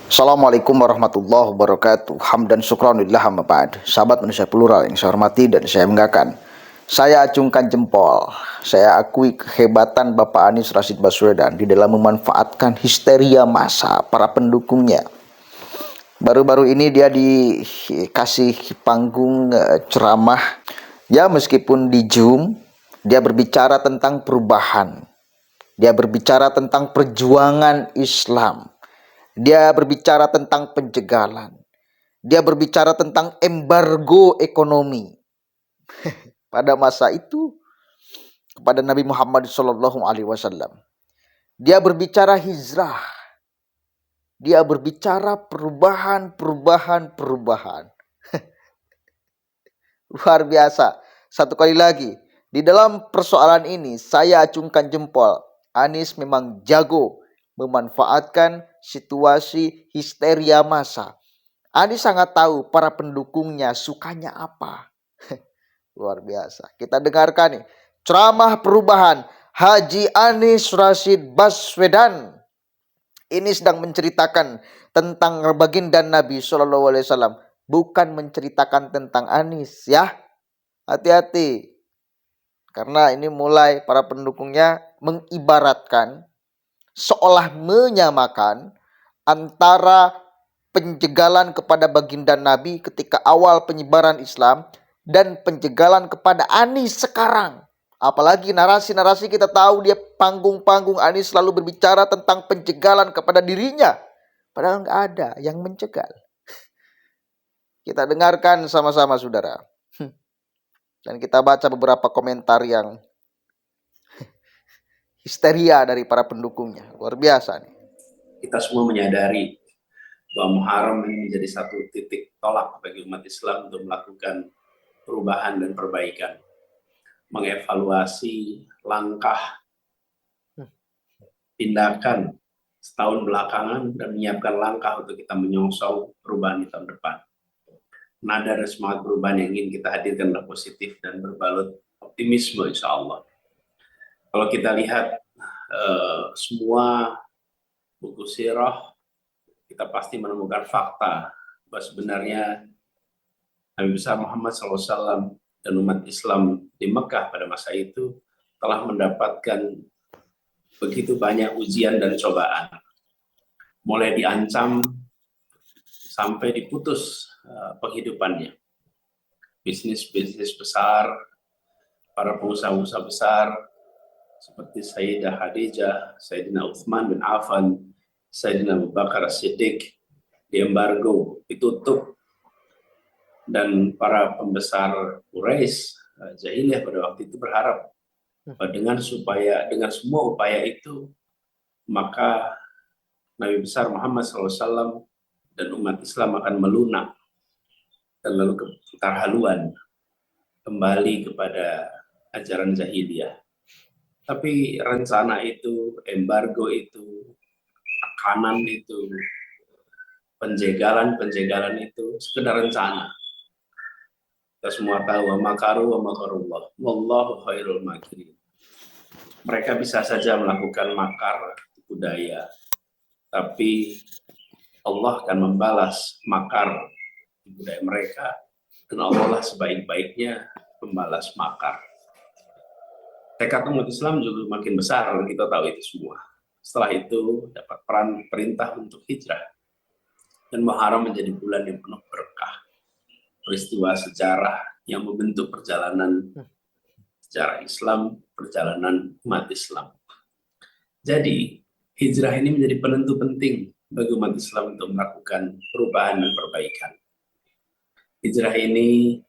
Assalamualaikum warahmatullahi wabarakatuh. Hamdan syukranillah amma ba'd. Sahabat manusia plural yang saya hormati dan saya banggakan. Saya acungkan jempol. Saya akui kehebatan Bapak Anies Rashid Baswedan di dalam memanfaatkan histeria massa para pendukungnya. Baru-baru ini dia dikasih panggung ceramah. Ya, meskipun di Zoom, dia berbicara tentang perubahan. Dia berbicara tentang perjuangan Islam. Dia berbicara tentang penjagalan. Dia berbicara tentang embargo ekonomi. Pada masa itu kepada Nabi Muhammad SAW. Dia berbicara hijrah. Dia berbicara perubahan. Luar biasa. Satu kali lagi, di dalam persoalan ini saya acungkan jempol. Anies memang jago memanfaatkan situasi histeria massa. Anies sangat tahu para pendukungnya sukanya apa. Luar biasa. Kita dengarkan nih ceramah perubahan Haji Anies Rashid Baswedan. Ini sedang menceritakan tentang baginda Nabi SAW, bukan menceritakan tentang Anies ya. Hati-hati. Karena ini mulai para pendukungnya mengibaratkan seolah menyamakan antara penjagalan kepada baginda Nabi ketika awal penyebaran Islam dan penjagalan kepada Anies sekarang. Apalagi narasi-narasi kita tahu dia panggung-panggung Anies selalu berbicara tentang penjagalan kepada dirinya. Padahal nggak ada yang mencegal. Kita dengarkan sama-sama saudara. Dan kita baca beberapa komentar yang histeria dari para pendukungnya. Luar biasa nih. Kita semua menyadari bahwa Muharram ini menjadi satu titik tolak bagi umat Islam untuk melakukan perubahan dan perbaikan. Mengevaluasi langkah tindakan setahun belakangan dan menyiapkan langkah untuk kita menyongsong perubahan di tahun depan. Nada dan semangat perubahan yang ingin kita hadirkan adalah positif dan berbalut optimisme insya Allah. Kalau kita lihat semua buku sirah, kita pasti menemukan fakta bahwa sebenarnya Nabi besar Muhammad SAW dan umat Islam di Mekah pada masa itu telah mendapatkan begitu banyak ujian dan cobaan. Mulai diancam sampai diputus penghidupannya. Bisnis-bisnis besar, para pengusaha-pengusaha besar seperti Sayyidah Khadijah, Sayyidina Utsman bin Affan, Sayyidina Abu Bakar As-Siddiq diembargo, ditutup, dan para pembesar Quraisy Jahiliyah pada waktu itu berharap dengan semua upaya itu maka Nabi besar Muhammad SAW dan umat Islam akan melunak dan lalu keterhaluan kembali kepada ajaran jahiliyah. Tapi rencana itu, embargo itu, tekanan itu, penjagalan itu sekedar rencana. Kita semua tahu wa makaru wa makarullah wallahu khairul makirin. Mereka bisa saja melakukan makar, tipu daya, tapi Allah akan membalas makar tipu daya mereka, dan Allah lah sebaik-baiknya pembalas makar. Tekad umat Islam juga makin besar, kita tahu itu semua. Setelah itu dapat perintah untuk hijrah, dan Muharram menjadi bulan yang penuh berkah. Peristiwa sejarah yang membentuk perjalanan sejarah Islam, perjalanan umat Islam. Jadi hijrah ini menjadi penentu penting bagi umat Islam untuk melakukan perubahan dan perbaikan. Hijrah ini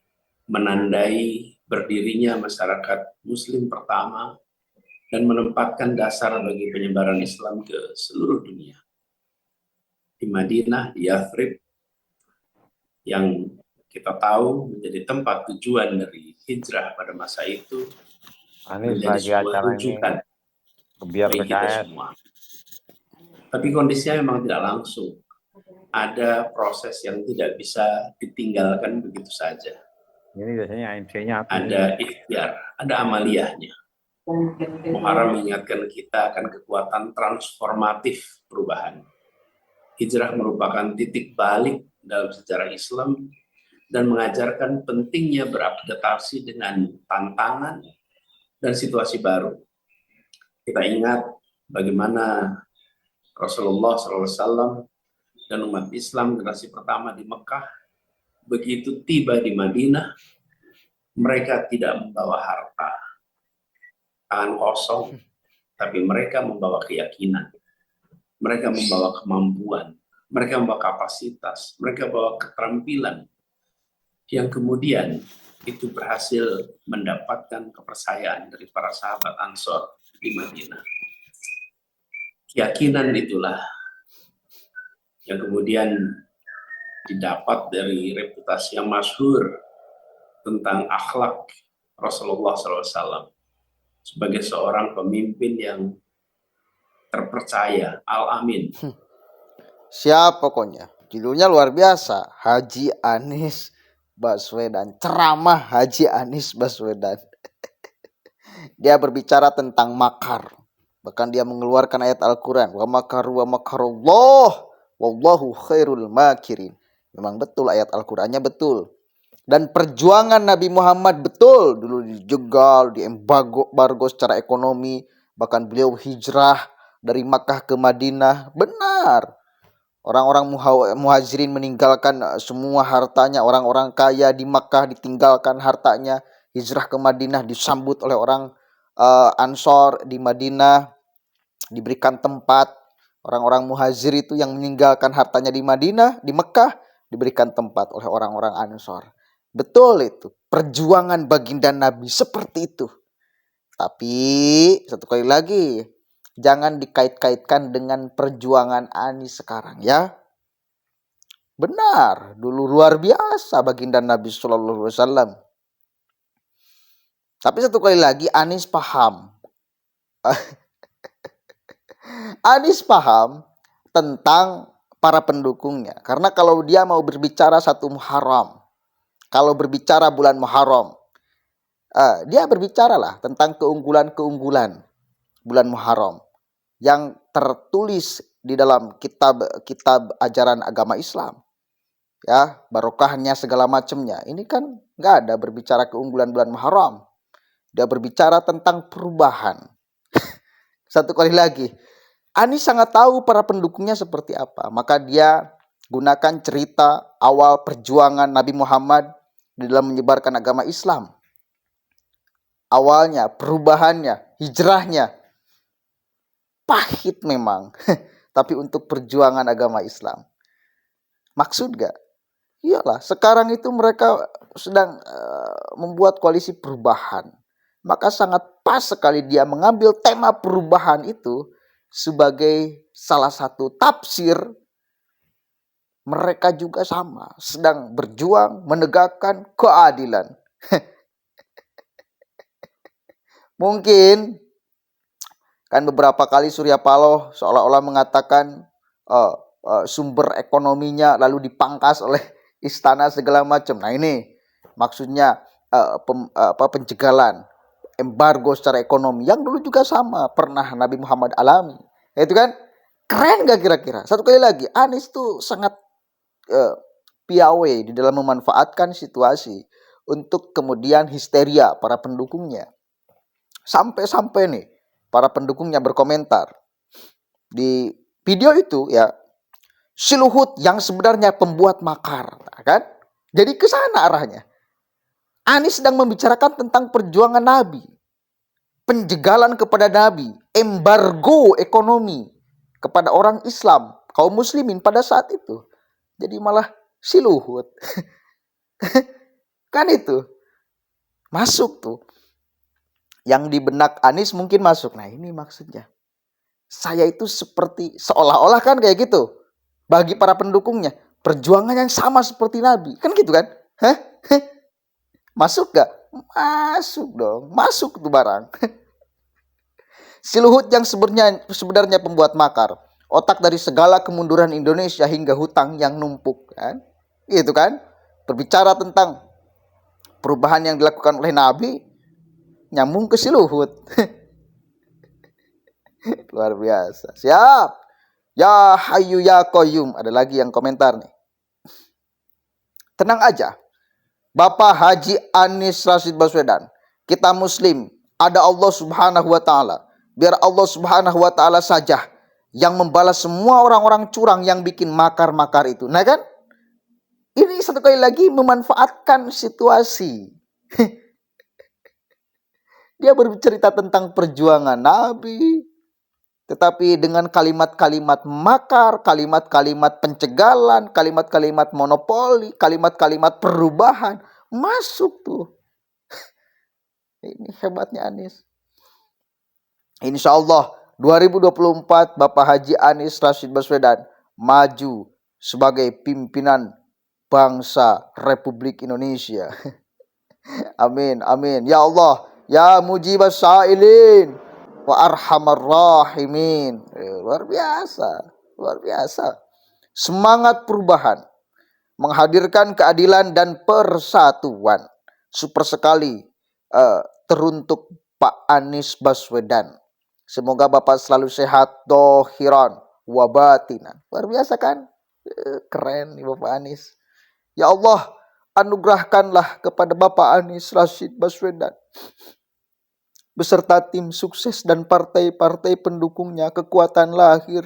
menandai berdirinya masyarakat Muslim pertama dan menempatkan dasar bagi penyebaran Islam ke seluruh dunia. Di Madinah, di Yathrib, yang kita tahu menjadi tempat tujuan dari hijrah pada masa itu, menjadi sebuah rujukan bagi kita semua. Tapi kondisinya memang tidak langsung. Ada proses yang tidak bisa ditinggalkan begitu saja. Ini biasanya ANC-nya apa? Ada ikhtiar, ada amaliyahnya. Muharram mengingatkan kita akan kekuatan transformatif perubahan. Hijrah merupakan titik balik dalam sejarah Islam dan mengajarkan pentingnya beradaptasi dengan tantangan dan situasi baru. Kita ingat bagaimana Rasulullah SAW dan umat Islam generasi pertama di Mekah, begitu tiba di Madinah, mereka tidak membawa harta, tangan kosong, tapi mereka membawa keyakinan, mereka membawa kemampuan, mereka membawa kapasitas, mereka membawa keterampilan, yang kemudian itu berhasil mendapatkan kepercayaan dari para sahabat Ansor di Madinah. Keyakinan itulah yang kemudian didapat dari reputasi yang masyhur tentang akhlak Rasulullah SAW sebagai seorang pemimpin yang terpercaya, Al-Amin. Siap pokoknya. Judulnya luar biasa. Haji Anies Baswedan. Ceramah Haji Anies Baswedan. Dia berbicara tentang makar. Bahkan dia mengeluarkan ayat Al-Quran. Wa makaru wa makarullah. Wallahu khairul makirin. Memang betul ayat Al-Qurannya betul. Dan perjuangan Nabi Muhammad betul. Dulu dijegal, diembargo secara ekonomi. Bahkan beliau hijrah dari Makkah ke Madinah. Benar. Orang-orang muhajirin meninggalkan semua hartanya. Orang-orang kaya di Makkah ditinggalkan hartanya. Hijrah ke Madinah disambut oleh orang Ansor di Madinah. Diberikan tempat. Orang-orang muhajir itu yang meninggalkan hartanya di Madinah, di Mekah, diberikan tempat oleh orang-orang Ansor. Betul itu. Perjuangan baginda Nabi seperti itu. Tapi satu kali lagi, jangan dikait-kaitkan dengan perjuangan Anies sekarang ya. Benar, dulu luar biasa baginda Nabi SAW. Tapi satu kali lagi Anies paham. Anies paham tentang para pendukungnya. Karena kalau dia mau berbicara satu Muharram, kalau berbicara bulan Muharram, dia berbicaralah tentang keunggulan-keunggulan bulan Muharram yang tertulis di dalam kitab ajaran agama Islam. Ya, barokahnya segala macamnya. Ini kan nggak ada berbicara keunggulan bulan Muharram. Dia berbicara tentang perubahan. Satu kali lagi, Anies sangat tahu para pendukungnya seperti apa. Maka dia gunakan cerita awal perjuangan Nabi Muhammad di dalam menyebarkan agama Islam. Awalnya, perubahannya, hijrahnya. Pahit memang. Tapi untuk perjuangan agama Islam. Maksud gak? Iyalah, sekarang itu mereka sedang membuat koalisi perubahan. Maka sangat pas sekali dia mengambil tema perubahan itu sebagai salah satu tafsir. Mereka juga sama, sedang berjuang menegakkan keadilan. Mungkin kan beberapa kali Surya Paloh seolah-olah mengatakan sumber ekonominya lalu dipangkas oleh istana segala macam. Nah ini maksudnya pencegalan, embargo secara ekonomi yang dulu juga sama pernah Nabi Muhammad alami. Itu kan keren gak kira-kira? Satu kali lagi, Anies tuh sangat piawai di dalam memanfaatkan situasi untuk kemudian histeria para pendukungnya. Sampai-sampai nih para pendukungnya berkomentar di video itu ya, si Luhut yang sebenarnya pembuat makar, kan? Jadi ke sana arahnya. Anies sedang membicarakan tentang perjuangan Nabi, penjegalan kepada Nabi, embargo ekonomi kepada orang Islam, kaum muslimin pada saat itu. Jadi malah si Luhut. Kan itu. Masuk tuh. Yang di benak Anies mungkin masuk. Nah ini maksudnya. Saya itu seperti, seolah-olah kan kayak gitu. Bagi para pendukungnya. Perjuangan yang sama seperti Nabi. Kan gitu kan? Hah? Masuk gak? Masuk dong. Masuk tuh barang. Si Luhut yang sebenarnya pembuat makar. Otak dari segala kemunduran Indonesia hingga hutang yang numpuk. Kan? Gitu kan? Berbicara tentang perubahan yang dilakukan oleh Nabi. Nyambung ke si Luhut. Luar biasa. Siap. Ya Hayyu Ya Qayyum. Ada lagi yang komentar nih. Tenang aja. Bapak Haji Anies Rashid Baswedan. Kita muslim. Ada Allah subhanahu wa ta'ala. Biar Allah subhanahu wa ta'ala saja yang membalas semua orang-orang curang yang bikin makar-makar itu. Nah kan? Ini satu kali lagi memanfaatkan situasi. Dia bercerita tentang perjuangan Nabi. Tetapi dengan kalimat-kalimat makar, kalimat-kalimat pencegalan, kalimat-kalimat monopoli, kalimat-kalimat perubahan. Masuk tuh. Ini hebatnya Anies. Insya Allah 2024 Bapak Haji Anies Rashid Baswedan maju sebagai pimpinan bangsa Republik Indonesia. Amin, amin. Ya Allah, ya mujibas sa'ilin wa arhamar rahimin. Luar biasa, luar biasa. Semangat perubahan, menghadirkan keadilan dan persatuan. Super sekali teruntuk Pak Anies Baswedan. Semoga Bapak selalu sehat, dohiran, wabatinan. Luar biasa kan? Keren nih Bapak Anies. Ya Allah, anugerahkanlah kepada Bapak Anies Rashid Baswedan beserta tim sukses dan partai-partai pendukungnya kekuatan lahir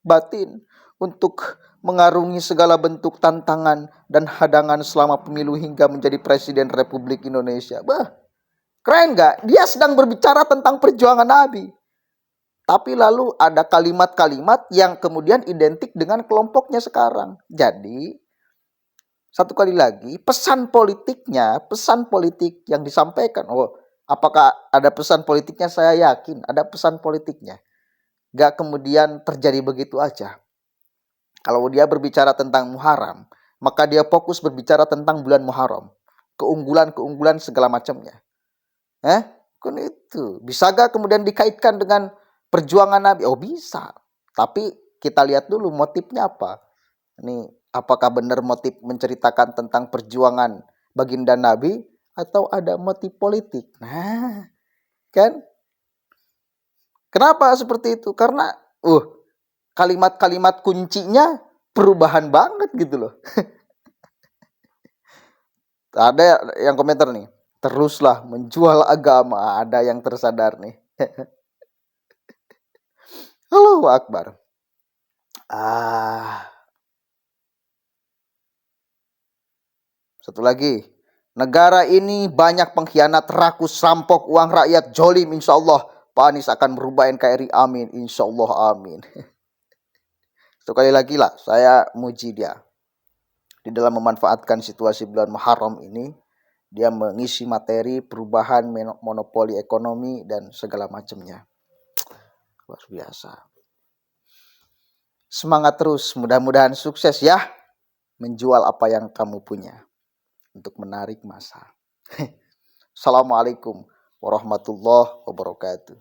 batin untuk mengarungi segala bentuk tantangan dan hadangan selama pemilu hingga menjadi Presiden Republik Indonesia. Bah, keren gak? Dia sedang berbicara tentang perjuangan Nabi. Tapi lalu ada kalimat-kalimat yang kemudian identik dengan kelompoknya sekarang. Jadi, satu kali lagi, pesan politik yang disampaikan. Oh, apakah ada pesan politiknya? Saya yakin ada pesan politiknya. Gak kemudian terjadi begitu aja. Kalau dia berbicara tentang Muharram, maka dia fokus berbicara tentang bulan Muharram. Keunggulan-keunggulan segala macamnya. Kan itu. Bisa gak kemudian dikaitkan dengan perjuangan Nabi? Oh bisa. Tapi kita lihat dulu motifnya apa. Ini apakah benar motif menceritakan tentang perjuangan baginda Nabi atau ada motif politik? Nah, kan? Kenapa seperti itu? Karena kalimat-kalimat kuncinya perubahan banget gitu loh. Ada yang komentar nih. Teruslah menjual agama. Ada yang tersadar nih. Allahu Akbar. Satu lagi. Negara ini banyak pengkhianat, rakus, rampok, uang rakyat, jolim. Insya Allah Pak Anies akan merubah NKRI. Amin. Insya Allah amin. Sekali lagi lah saya muji dia. Di dalam memanfaatkan situasi bulan Muharram ini, dia mengisi materi perubahan monopoli ekonomi dan segala macamnya. Luar biasa. Semangat terus, mudah-mudahan sukses ya. Menjual apa yang kamu punya untuk menarik massa. Assalamualaikum warahmatullahi wabarakatuh.